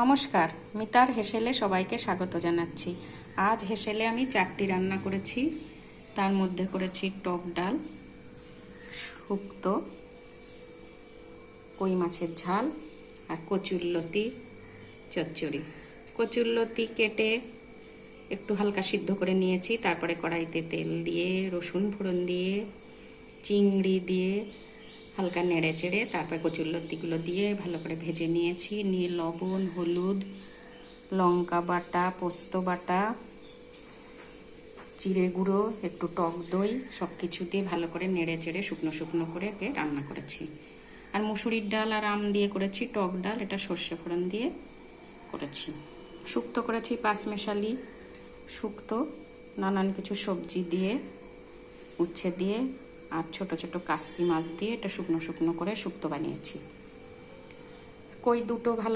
নমস্কার, মিতার হেসেলে সবাইকে স্বাগত জানাচ্ছি। আজ হেসেলে আমি 4টি রান্না করেছি। তার মধ্যে করেছি টক ডাল, শুক্তো, কই মাছের ঝাল আর কচুরলতি চচ্চড়ি। কচুরলতি কেটে একটু হালকা সিদ্ধ করে নিয়েছি, তারপরে কড়াইতে তেল দিয়ে রসুন ফোড়ন দিয়ে চিংড়ি দিয়ে হালকা নেড়ে চেড়ে তারপর কচুরলতিগুলো দিয়ে ভালো করে ভেজে নিয়েছি। নিয়ে লবণ, হলুদ, লঙ্কা বাটা, পোস্ত বাটা, জিরে গুঁড়ো, একটু টক দই সব কিছু দিয়ে ভালো করে নেড়ে চেড়ে শুকনো শুকনো করে রান্না করেছি। আর মুসুরির ডাল আর আম দিয়ে করেছি টক ডাল, এটা সর্ষে ফোড়ন দিয়ে করেছি। শুক্তো করেছি পাঁচমেশালি শুক্তো, নানান কিছু সবজি দিয়ে, উচ্ছে দিয়ে আর ছোট ছোট কাসকি মাছ দিয়ে এটা শুকনো শুকনো করে শুক্তো বানিয়েছি। কই দুটো ভালো